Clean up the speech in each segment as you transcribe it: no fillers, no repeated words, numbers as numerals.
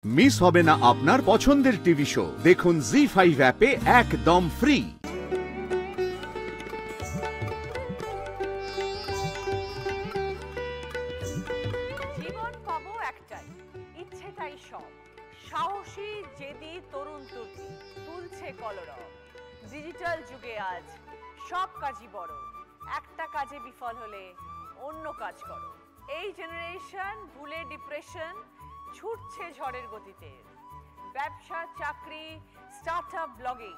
Miss হবে না আপনার পছন্দের টিভি শো, দেখুন জি5 অ্যাপে একদম ফ্রি। জীবন পাবো একটাই, ইচ্ছেটাই সব। সাহসী জেদি তরুণ তুর্কি তুলছে কলরব। ডিজিটাল যুগে আজ সব কাজই বড়, একটা কাজে বিফল হলে অন্য কাজ করো। এই জেনারেশন ভুলে ডিপ্রেশন, ছুটছে ঝড়ের গতিতে। ব্যবসা, চাকরি, স্টার্টআপ, ব্লগিং,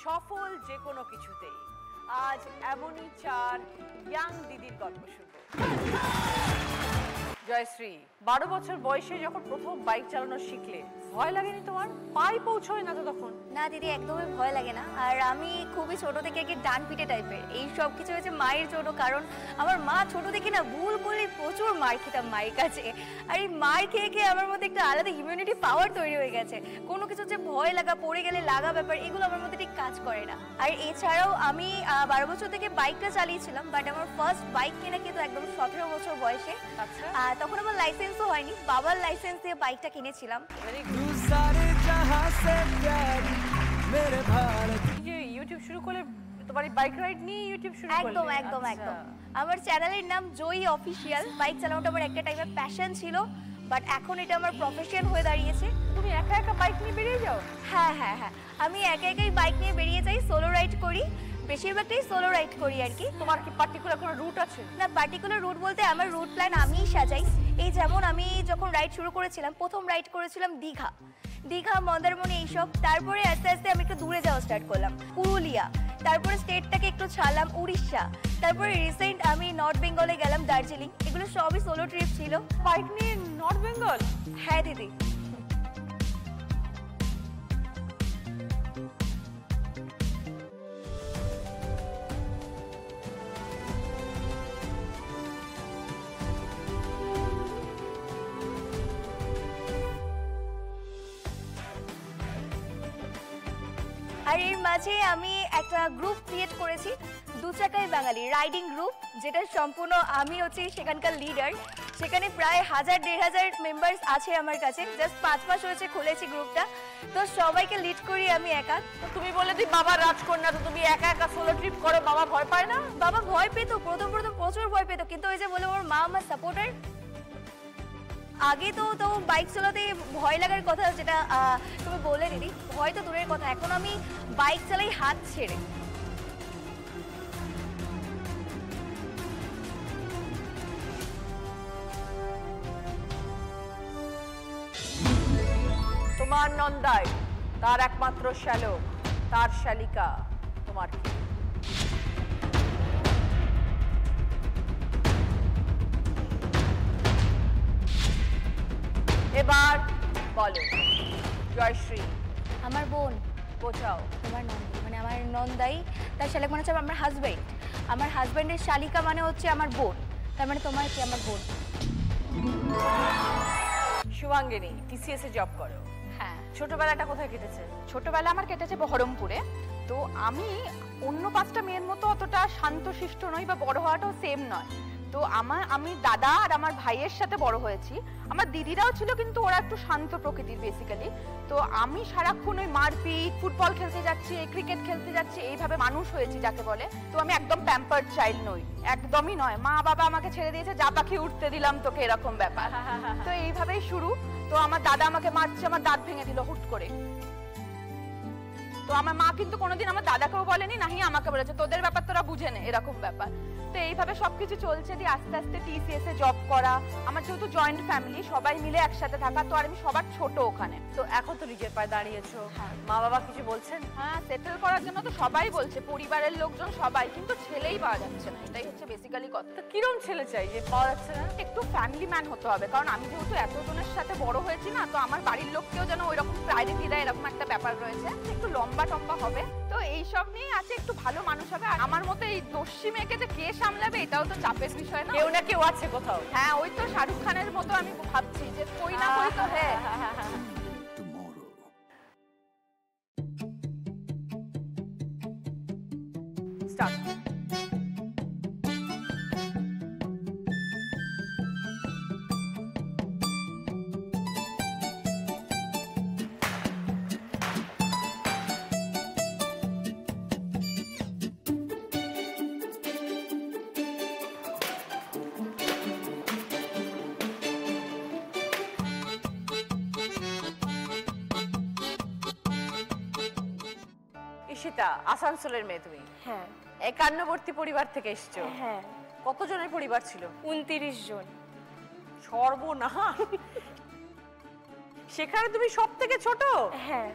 সফল যে কোনো কিছুতেই। আজ এমনই চার ইয়াং দিদির গল্প শুনবো। জয়শ্রী, 12 বছর বয়সে যখন প্রথম বাইক চালানো শিখলে, ভয় লাগেনি তোমার? পায়ে পৌঁছয় না তো তখন? না দিদি, একদমই ভয় লাগে না। আর আমি খুবই ছোট থেকে কি ডান পিটে টাইপের, এই সব কিছু হয়েছে মায়ের জন্য। কারণ আমার মা ছোট থেকে না ভুল করলে প্রচুর মার খেতাম মায়ের কাছে। আর এই মার খেয়ে খেয়ে আমার মধ্যে একটা আলাদা ইমিউনিটি পাওয়ার তৈরি হয়ে গেছে। কোনো কিছু যে ভয় লাগা, পড়ে গেলে লাগা ব্যাপার, এগুলো আমার মধ্যে ঠিক কাজ করে না। আর এছাড়াও আমি 12 বছর থেকে বাইকটা চালিয়েছিলাম, বাট আমার ফার্স্ট বাইক কেনা কিন্তু একদম 17 বছর বয়সে। আচ্ছা, তখন আমার লাইসেন্সও হয়নি, বাবার লাইসেন্স দিয়ে বাইকটা কিনেছিলাম। ইউটিউব শুরু করলে তোমার এই বাইক রাইড নিয়ে ইউটিউব শুরু করলে? একদম একদম একদম। আমার চ্যানেলের নাম জয়ী অফিশিয়াল। বাইক চালানোটা আমার একটা টাইমে প্যাশন ছিল, বাট এখন এটা আমার প্রফেশন হয়ে দাঁড়িয়েছে। তুমি একা একা বাইক নিয়ে বেরিয়ে যাও? হ্যাঁ হ্যাঁ হ্যাঁ, আমি একা একাই বাইক নিয়ে বেরিয়ে যাই, সোলো রাইড করি। বেশিরভাগটাই সোলো রাইড করি আর কি। তোমার কি পার্টিকুলার কোনো রুট আছে? না, পার্টিকুলার রুট বলতে আমার রুট প্ল্যান আমিই সাজাই। এই যেমন আমি যখন রাইড শুরু করেছিলাম, প্রথম রাইড করেছিলাম দীঘা, মন্দারমণি, এইসব। তারপরে আস্তে আস্তে আমি একটু দূরে যাওয়া স্টার্ট করলাম, পুরুলিয়া। তারপরে স্টেটটাকে একটু ছাড়লাম, উড়িষ্যা। তারপরে রিসেন্ট আমি নর্থ বেঙ্গলে গেলাম, দার্জিলিং। এগুলো সবই সোলো ট্রিপ ছিল। বাইক নিয়ে নর্থ বেঙ্গল? হ্যাঁ দিদি। আর এর মাঝে আমি একটা গ্রুপ ক্রিয়েট করেছি, দু চাকায় বাঙালি রাইডিং গ্রুপ, যেটা সম্পূর্ণ আমি হচ্ছি সেখানকার লিডার। সেখানে প্রায় 1000-1500 মেম্বার্স আছে আমার কাছে। জাস্ট 5 মাস হয়েছে খুলেছি গ্রুপটা, তো সবাইকে লিড করি আমি একা। তুমি বলে তুই বাবা রাজকন্যা, তো তুমি একা একা সোলো ট্রিপ করো, বাবা ভয় পায় না? বাবা ভয় পেত, প্রথম প্রচুর ভয় পেত, কিন্তু ওই যে বলে ওর মা আমার সাপোর্টার। আগে তো বাইক চালাতে ভয় লাগার কথা, যেটা তুমি বলে দিদি, ভয় তো দূরের কথা। এখন আমি বাইক চালাই হাত ছেড়ে। তোমার নন্দাই, তার একমাত্র শ্যালক, তার শালিকা তোমার কি? এবার বলো জয়শ্রী। আমার বোন। বোঝাও। তোমার নন্দি মানে আমার নন্দাই, তার শালিকা মানে হচ্ছে আমার হাজবেন্ড। আমার হাজবেন্ডের শালিকা মানে হচ্ছে আমার বোন, তার মানে তোমার কি আমার বোন। শুভাঙ্গিনী, টিসিএস এ জব করো। হ্যাঁ, ছোটবেলাটা কোথায় কেটেছে? ছোটবেলা আমার কেটেছে বহরমপুরে। তো আমি অন্য 5টা মেয়ের মতো অতটা শান্তশিষ্ট নই, বা বড় হওয়াটাও সেম নয়। তো আমি দাদা আর আমার ভাইয়ের সাথে বড় হয়েছি। আমার দিদিরাও ছিল, কিন্তু ওরা একটু শান্ত প্রকৃতির বেসিক্যালি। তো আমি সারাক্ষণ ওই মারপিট, ফুটবল খেলতে যাচ্ছি, ক্রিকেট খেলতে যাচ্ছি, এইভাবে মানুষ হয়েছি যাকে বলে। তো আমি একদম প্যাম্পার্ড চাইল্ড নই, একদমই নয়। মা বাবা আমাকে ছেড়ে দিয়েছে, যা পাখি উঠতে দিলাম তোকে, এরকম ব্যাপার। তো এইভাবেই শুরু। তো আমার দাদা আমাকে মারছে, আমার দাঁত ভেঙে দিল হুট করে। তো আমার মা কিন্তু কোনোদিন আমার দাদাকেও বলেনি, নাহি আমাকে বলেছে তোদের ব্যাপার তোরা বুঝে নে, এরকম ব্যাপার। তো এইভাবে সবকিছু চলছে। দিয়ে আস্তে আস্তে টিসিএস এ জব করা। আমার যেহেতু জয়েন্ট ফ্যামিলি, সবাই মিলে একসাথে থাকা, তো আর আমি সবার ছোট ওখানে। তো এখন তো নিজের পায়ে দাঁড়িয়েছো, মা বাবা কিছু বলছেন? হ্যাঁ, সেটেল করার জন্য তো সবাই বলছে, পরিবারের লোকজন সবাই, কিন্তু ছেলেই পাওয়া যাচ্ছে না। এটাই হচ্ছে বেসিক্যালি কথা। তো কিরম ছেলে চাই যে পাওয়া যাচ্ছে না? একটু ফ্যামিলি ম্যান হতে হবে, কারণ আমি যেহেতু এতজনের সাথে বড় হয়েছি না, তো আমার বাড়ির লোককেও যেন ওইরকম প্রায়োরিটি দেয়, এরকম একটা ব্যাপার রয়েছে। একটু লম্বা টম্বা হবে, তো এইসব নিয়ে আছে। একটু ভালো মানুষ হবে। আর আমার মতো এই দস্যি মেয়েকে যে কে সামলাবে, এটাও তো চাপের বিষয় না। কেউ না কেউ আছে কোথাও। হ্যাঁ, ওই তো শাহরুখ খানের মতো আমি ভাবছি যে কই না কই তো। হ্যাঁ, স্টার্ট। ঈশিতা, আসানসোলের মেয়ে তুমি, হ্যাঁ একান্নবর্তী পরিবার থেকে এসছো। হ্যাঁ কতজনের পরিবার ছিল? 29 জন। সর্বনাশ। সেখানে তুমি সব থেকে ছোট? হ্যাঁ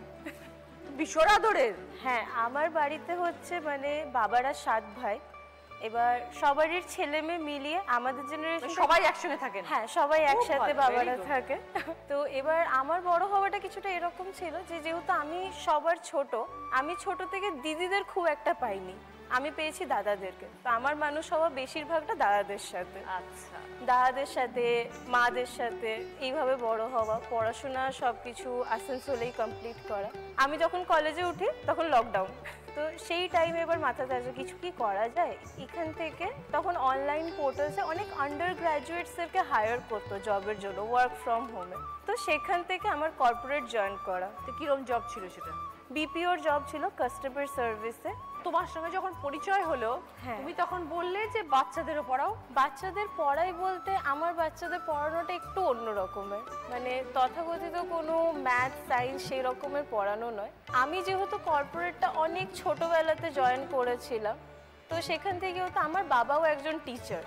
ভীষণ আদরের। হ্যাঁ আমার বাড়িতে হচ্ছে মানে বাবারা 7 ভাই, এবার সবারই ছেলে মেয়ে মিলিয়ে আমাদের জেনারেশন সবাই একসঙ্গে থাকেন? হ্যাঁ সবাই একসাথে ভালো, বাবারা very good. থাকে। তো এবার আমার বড় হওয়াটা কিছুটা এরকম ছিল যে যেহেতু আমি সবার ছোট, আমি ছোট থেকে দিদিদের খুব একটা পাইনি, আমি পেয়েছি দাদাদেরকে। তো আমার মানুষ হওয়া বেশিরভাগটা দাদাদের সাথে, আচ্ছা। দাদাদের সাথে মাদের সাথে এইভাবে বড় হওয়া, পড়াশোনা সবকিছু আসানসোলেই কমপ্লিট করা। আমি যখন কলেজে উঠি তখন লকডাউন, তো সেই টাইমে এবার মাথাতে আসে কিছু কি করা যায় এখান থেকে। তখন অনলাইন পোর্টালসে অনেক আন্ডার গ্র্যাজুয়েটসদেরকে হায়ার করতো জবের জন্য, ওয়ার্ক ফ্রম হোমে। তো সেখান থেকে আমার কর্পোরেট জয়েন করা। তো কিরকম জব ছিল সেটা? বিপিওর জব ছিল, কাস্টমার সার্ভিসে। তোমার সঙ্গে যখন পরিচয় হলো, হ্যাঁ। তুমি তখন বললে যে বাচ্চাদেরও পড়াও। বাচ্চাদের পড়াই বলতে আমার বাচ্চাদের পড়ানোটা একটু অন্য রকমের, মানে তথাকথিত কোনো ম্যাথ সায়েন্স সেই রকমের পড়ানো নয়। আমি যেহেতু কর্পোরেটটা অনেক ছোটবেলাতে জয়েন করেছিলাম, তো সেখান থেকেও তো আমার বাবাও একজন টিচার।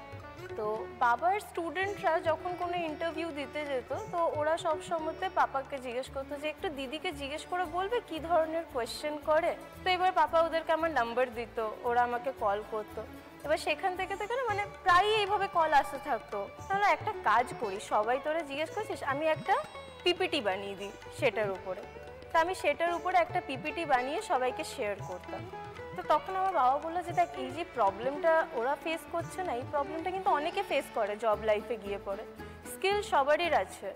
তো বাবার স্টুডেন্টরা যখন কোনো ইন্টারভিউ দিতে যেত, তো ওরা সব সময়তে পাপাকে জিজ্ঞেস করতো যে একটু দিদিকে জিজ্ঞেস করে বলবে কি ধরনের কোয়েশ্চেন করে। তো এবার পাপা ওদেরকে আমার নাম্বার দিত, ওরা আমাকে কল করতো। এবার সেখান থেকে না মানে প্রায়ই এইভাবে কল আসতে থাকতো। তাহলে একটা কাজ করি, সবাই তোরা জিজ্ঞেস করছিস, আমি একটা পিপিটি বানিয়ে দিই সেটার উপরে। তা আমি সেটার উপরে একটা পিপিটি বানিয়ে সবাইকে শেয়ার করতাম। তো তখন আমার বাবা বললো যে দেখ, এই যে প্রবলেমটা ওরা ফেস করছে না, এই প্রবলেমটা কিন্তু অনেকে ফেস করে জব লাইফে গিয়ে পড়ে। স্কিল সবারই আছে,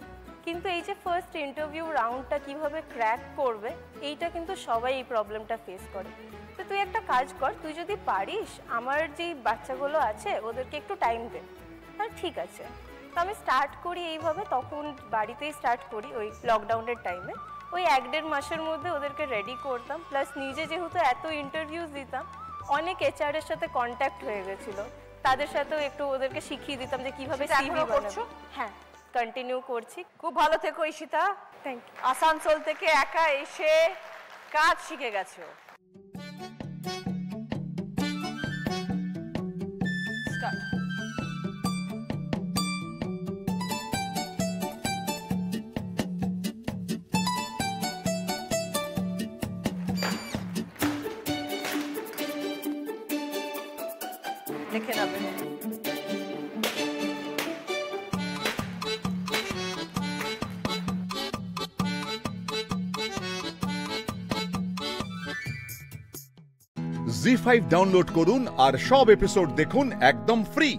কিন্তু এই যে ফার্স্ট ইন্টারভিউ রাউন্ডটা কিভাবে ক্র্যাক করবে, এইটা কিন্তু সবাই এই প্রবলেমটা ফেস করে। তো তুই একটা কাজ কর, তুই যদি পারিস আমার যেই বাচ্চাগুলো আছে ওদেরকে একটু টাইম দে। আর ঠিক আছে, তো আমি স্টার্ট করি এইভাবে। তখন বাড়িতেই স্টার্ট করি ওই লকডাউনের টাইমে। ওই 1-1.5 মাসের মধ্যে ওদেরকে রেডি করতাম, প্লাস নিজে যেহেতু এত ইন্টারভিউজ দিতাম, অনেক এইচআর-এর সাথে কন্ট্যাক্ট হয়ে গেছিলো, তাদের সাথেও একটু ওদেরকে শিখিয়ে দিতাম যে কিভাবে সিভি বানাবো। হ্যাঁ কন্টিনিউ করছি। খুব ভালো থেকো ঈশিতা। Thank you. আসানসোল থেকে একা এসে কাজ শিখে গেছো। Start. দেখে নেবে। জি5 ডাউনলোড করুন আর সব এপিসোড দেখুন একদম ফ্রি।